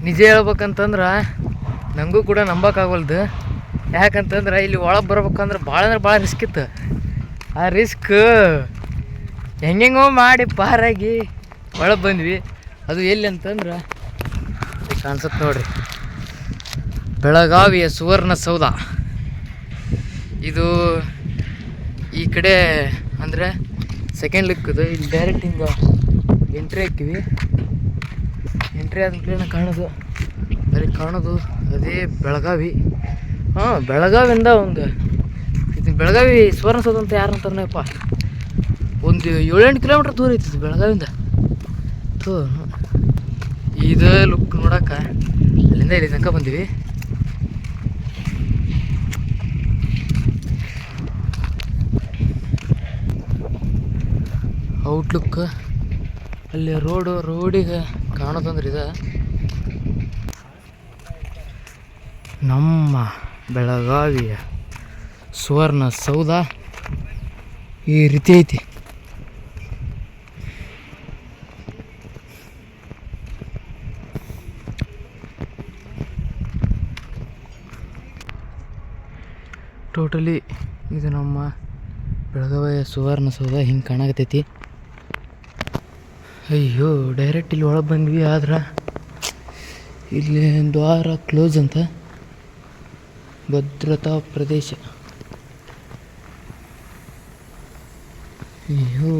ನಿಜ ಹೇಳ್ಬೇಕಂತಂದ್ರೆ ನನಗೂ ಕೂಡ ನಂಬೋಕ್ಕಾಗಲ್ದು. ಯಾಕಂತಂದ್ರೆ ಇಲ್ಲಿ ಒಳಗೆ ಬರ್ಬೇಕಂದ್ರೆ ಭಾಳ ಅಂದ್ರೆ ಭಾಳ ರಿಸ್ಕ್ ಇತ್ತು. ಆ ರಿಸ್ಕ್ ಹೆಂಗೆಂಗೋ ಮಾಡಿ ಪಾರಾಗಿ ಒಳಗೆ ಬಂದ್ವಿ. ಅದು ಎಲ್ಲಿ ಅಂತಂದ್ರೆ ಕಾಣಿಸುತ್ತೆ ನೋಡ್ರಿ, ಬೆಳಗಾವಿಯ ಸುವರ್ಣಸೌಧ. ಇದು ಈ ಕಡೆ ಅಂದರೆ ಸೆಕೆಂಡ್ ಲುಕ್ದು. ಇಲ್ಲಿ ಡೈರೆಕ್ಟ್ ಹಿಂಗೆ ಎಂಟ್ರಿ ಹಾಕಿವಿ. ಎಂಟ್ರಿ ಆದ್ಮೇಲೆ ಕಾಣೋದು ಅಲ್ಲಿ ಕಾಣೋದು ಅದೇ ಬೆಳಗಾವಿ. ಬೆಳಗಾವಿಯಿಂದ ಒಂದು ಇದು ಬೆಳಗಾವಿ ಸುವರ್ಣಸೌಧ ಅಂತ ಯಾರು ಅಂತಾರಪ್ಪ, ಒಂದು 7-8 ಕಿಲೋಮೀಟ್ರ್ ದೂರ ಐತಿ ಬೆಳಗಾವಿಂದ. ಇದು ಲುಕ್ ನೋಡೋಕೆ ಅಲ್ಲಿಂದ ಇಲ್ಲಿ ತನಕ ಬಂದೀವಿ. ಔಟ್ಲುಕ್ ಅಲ್ಲಿ ರೋಡಿಗೆ ಕಾಣೋದಂದ್ರೆ ಇದೆ. ನಮ್ಮ ಬೆಳಗಾವಿಯ ಸುವರ್ಣಸೌಧ ಈ ರೀತಿ ಐತಿ. ಟೋಟಲಿ ಇದು ನಮ್ಮ ಬೆಳಗಾವಿಯ ಸುವರ್ಣಸೌಧ ಹಿಂಗೆ ಕಾಣಕತ್ತೈತಿ. ಅಯ್ಯೋ, ಡೈರೆಕ್ಟ್ ಇಲ್ಲಿ ಒಳಗೆ ಬಂದ್ವಿ, ಆದ್ರೆ ಇಲ್ಲಿ ದ್ವಾರ ಕ್ಲೋಸ್ ಅಂತ, ಭದ್ರತಾ ಪ್ರದೇಶ. ಅಯ್ಯೋ,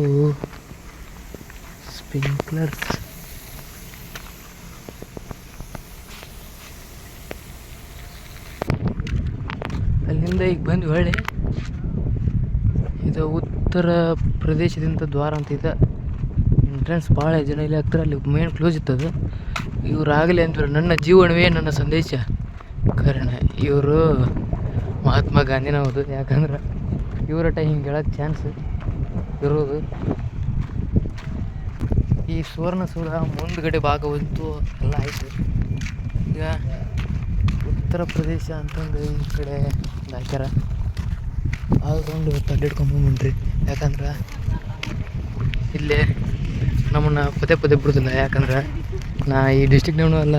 ಸ್ಪ್ರಿಂಕ್ಲರ್ಸ್. ಅಲ್ಲಿಂದ ಈಗ ಬಂದು ಹೊಳ್ಳಿ ಇದು ಉತ್ತರ ಪ್ರದೇಶದಿಂದ ದ್ವಾರ ಅಂತ ಇದೆ. ಎಂಟ್ರೆನ್ಸ್ ಭಾಳ ಜನ ಇಲ್ಲಿ ಆಗ್ತಾರೆ. ಅಲ್ಲಿ ಮೇನ್ ಕ್ಲೋಸ್ ಇತ್ತದು. ಇವ್ರು ಆಗಲೇ ಅಂತಾರೆ ನನ್ನ ಜೀವನವೇ ನನ್ನ ಸಂದೇಶ ಕಾರಣ. ಇವರು ಮಹಾತ್ಮ ಗಾಂಧಿನ ಹೌದು. ಯಾಕಂದ್ರೆ ಇವರಟ ಹಿಂಗೆ ಹೇಳೋಕ್ಕೆ ಚಾನ್ಸ್ ಇರೋದು. ಈ ಸುವರ್ಣಸೌಧ ಮುಂದ್ಗಡೆ ಭಾಗವಂತೂ ಎಲ್ಲ ಆಯಿತು. ಈಗ ಉತ್ತರ ಪ್ರದೇಶ ಅಂತಂದು ಈ ಕಡೆ ಹಾಕ್ಯಾರ. ಆಲ್ರೌಂಡ್ ಇವತ್ತು ಅಡ್ಡಿಡ್ಕೊಂಬಂದ್ರಿ. ಯಾಕಂದ್ರೆ ಇಲ್ಲೇ ನಮ್ಮನ್ನು ಪದೇ ಬಿಡೋದಿಲ್ಲ. ಯಾಕಂದ್ರೆ ನಾ ಈ ಡಿಸ್ಟಿಕ್ನೂ ಅಲ್ಲ,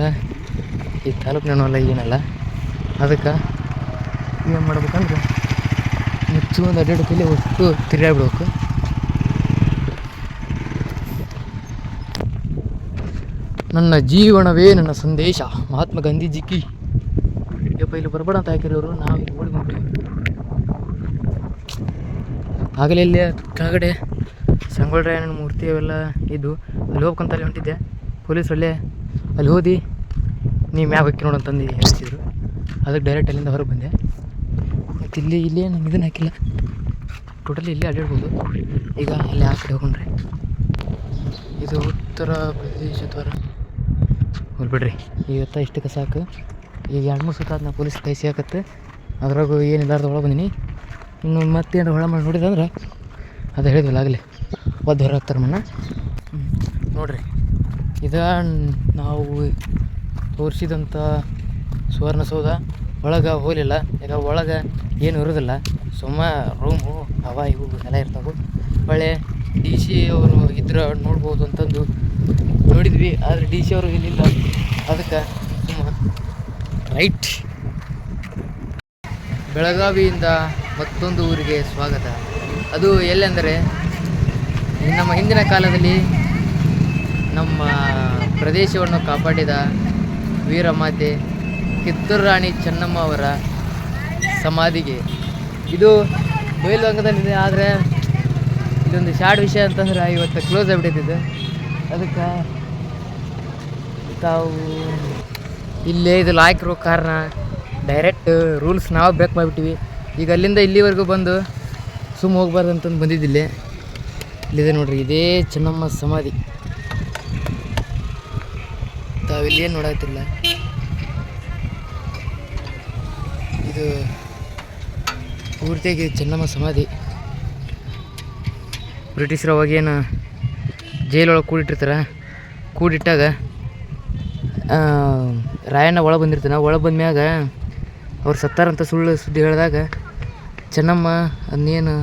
ಈ ತಾಲೂಕಿನೂ ಅಲ್ಲ, ಏನಲ್ಲ. ಅದಕ್ಕೆ ಏನು ಮಾಡ್ಬೇಕಂದ್ರೆ ಮುಚ್ಚು ಒಂದು ಅಡ್ಡಾಡೋಕಲ್ಲಿ ಒಟ್ಟು ತಿರುಗಾಡ್ಬಿಡ್ಬೇಕು. ನನ್ನ ಜೀವನವೇ ನನ್ನ ಸಂದೇಶ, ಮಹಾತ್ಮ ಗಾಂಧೀಜಿ ಕಿ. ಯಪ್ಪ, ಇಲ್ಲಿ ಬರಬೇಡ ಅಂತ ಹಾಕಿರೋರು, ನಾವು ಇಲ್ಲಿ ಓಡಿಕೊಂಡ್ವಿ. ಆಗಲೇ ಇಲ್ಲಿ ಕೆಳಗಡೆ ಸಂಗೊಳ್ರಾಯಣ್ಣನ ಮೂರ್ತಿ ಅವೆಲ್ಲ ಇದ್ದು ಅಲ್ಲಿ ಹೋಗ್ಬೇಕಂತ ಅಲ್ಲಿ ಹೊಂಟಿದ್ದೆ. ಪೊಲೀಸ್ ಅಲ್ಲಿ ಹೋದಿ ನೀವು ಮ್ಯಾಗ ಹೋಗಿ ನೋಡಂತಂದು ಹೇಳ್ತಿದ್ರು. ಅದಕ್ಕೆ ಡೈರೆಕ್ಟ್ ಅಲ್ಲಿಂದ ಹೊರಗೆ ಬಂದೆ. ಮತ್ತು ಇಲ್ಲೇ ನಂಗೆ ಇದನ್ನು ಹಾಕಿಲ್ಲ. ಟೋಟಲಿ ಇಲ್ಲೇ ಅಡ್ಡಾಡ್ಬೋದು. ಈಗ ಅಲ್ಲಿ ಆ ಕಡೆ ಹೋಗ್ರಿ. ಇದು ಉತ್ತರ ಪ್ರದೇಶ ದ್ವಾರ. ಹೋಗ್ಬಿಡ್ರಿ, ಇವತ್ತು ಇಷ್ಟಕ್ಕೆ ಸಾಕು. ಈಗ 2-3 ಸುತ್ತ ನಾ ಪೊಲೀಸ್ ಕೈ ಸಿಗಾಕತ್ತೆ. ಅದ್ರಾಗೂ ಏನಿಲ್ಲಾರ್ದು ಒಳಗೆ ಬಂದೀನಿ. ಇನ್ನು ಮತ್ತೇನು ಹೊಳ ಮಾಡಿ ನೋಡಿದಂದ್ರೆ ಅದು ಹೇಳಿದ್ವಲ್ಲ ಆಗಲೇ, ಒದ್ದು ಹೊರ ಹಾಕ್ತಾರೆ ಮನ್ನ. ನೋಡಿರಿ, ಇದು ನಾವು ತೋರಿಸಿದಂಥ ಸುವರ್ಣಸೌಧ. ಒಳಗೆ ಹೋಗಲಿಲ್ಲ, ಈಗ ಒಳಗೆ ಏನು ಇರೋದಿಲ್ಲ. ಸುಮ್ಮ ರೂಮು ಅವ ಇವು ಎಲ್ಲ ಇರ್ತಾವೆ. ಹೊಳೆ DC ಅವರು ಇದ್ರೆ ನೋಡ್ಬೋದು ಅಂತಂದು ನೋಡಿದ್ವಿ. ಆದರೆ DC ಅವರು ಇಲ್ಲಿಲ್ಲ. ಅದಕ್ಕೆ ಸುಮ್ಮ ರೈಟ್. ಬೆಳಗಾವಿಯಿಂದ ಮತ್ತೊಂದು ಊರಿಗೆ ಸ್ವಾಗತ. ಅದು ಎಲ್ಲೆಂದರೆ ನಮ್ಮ ಹಿಂದಿನ ಕಾಲದಲ್ಲಿ ನಮ್ಮ ಪ್ರದೇಶವನ್ನು ಕಾಪಾಡಿದ ವೀರಮಾತೆ ಕಿತ್ತೂರು ರಾಣಿ ಚೆನ್ನಮ್ಮ ಅವರ ಸಮಾಧಿಗೆ. ಇದು ಬಯಲುರಂಗದಲ್ಲಿದೆ. ಆದರೆ ಇದೊಂದು ಶಾರ್ಟ್ ವಿಷಯ ಅಂತಂದ್ರೆ ಇವತ್ತು ಕ್ಲೋಸ್ ಆಗಿಬಿಟ್ಟಿದ್ದು. ಅದಕ್ಕೆ ತಾವು ಇಲ್ಲೇ ಇದು ಹಾಕಿರೋ ಕಾರಣ ಡೈರೆಕ್ಟ್ ರೂಲ್ಸ್ ನಾವು ಬ್ರೇಕ್ ಮಾಡಿಬಿಟ್ಟಿವಿ. ಈಗ ಅಲ್ಲಿಂದ ಇಲ್ಲಿವರೆಗೂ ಬಂದು ಸುಮ್ಮ ಹೋಗ್ಬಾರ್ದು ಅಂತಂದು ಬಂದಿದ್ದಿಲ್ಲ. ಇಲ್ಲಿದೆ ನೋಡ್ರಿ, ಇದೇ ಚೆನ್ನಮ್ಮ ಸಮಾಧಿ. ತಾವಿಲ್ಲೇನು ನೋಡಾತಿಲ್ಲ. ಇದು ಪೂರ್ತಿಯಾಗಿ ಚೆನ್ನಮ್ಮ ಸಮಾಧಿ. ಬ್ರಿಟಿಷರು ಅವಾಗೇನು ಜೈಲೊಳಗೆ ಕೂಡಿಟ್ಟಿರ್ತಾರೆ. ಕೂಡಿಟ್ಟಾಗ ರಾಯಣ್ಣ ಒಳಗೆ ಬಂದಿರ್ತಾನೆ. ಒಳಗೆ ಬಂದ್ಮ್ಯಾಗ ಅವ್ರು ಸತ್ತಾರಂತ ಸುಳ್ಳು ಸುದ್ದಿ ಹೇಳಿದಾಗ ಚೆನ್ನಮ್ಮ ಅದನ್ನೇನು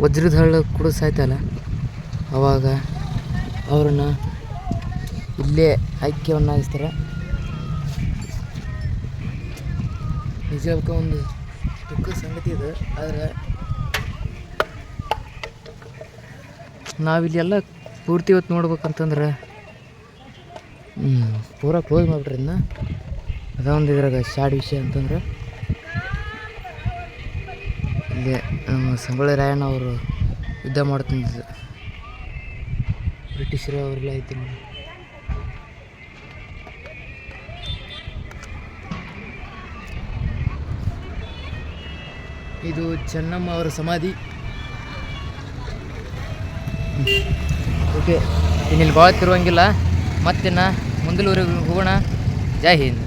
ವಜ್ರದ ಹಳ್ಳ ಕೂಡ ಸಾಯ್ತಲ್ಲ, ಅವಾಗ ಅವ್ರನ್ನ ಇಲ್ಲೇ ಐಕ್ಯವನ್ನಾಗಿಸ್ತಾರೆ. ನಿಜ ಹೇಳ್ಕ ಒಂದು ದುಃಖದ ಸಂಗತಿ ಇದೆ. ಆದರೆ ನಾವಿಲ್ಲಿ ಎಲ್ಲ ಪೂರ್ತಿ ಹೊತ್ತು ನೋಡ್ಬೇಕಂತಂದ್ರೆ ಪೂರಾ ಕ್ಲೋಸ್ ಮಾಡಿಬಿಟ್ರಿ ಇದನ್ನ. ಅದ ಒಂದು ಇದ್ರಾಗ ಶಾರ್ಟ್ ವಿಷಯ ಅಂತಂದ್ರೆ ಇಲ್ಲಿ ನಮ್ಮ ಸಂಗೊಳ್ಳಿ ರಾಯಣ್ಣ ಅವರು ಯುದ್ಧ ಮಾಡ್ತಿದ್ದು ಬ್ರಿಟಿಷರು ಅವರೆಲ್ಲ ಐತಿ ನೋಡಿ. ಇದು ಚೆನ್ನಮ್ಮ ಅವರ ಸಮಾಧಿ. ಓಕೆ, ಇನ್ನಿಲ್ಲಿ ಭಾಳ ತಿರುವಂಗಿಲ್ಲ. ಮತ್ತೆ ಮುಂದಲೂರಿಗೆ ಹೋಗೋಣ. ಜೈ ಹಿಂದ್.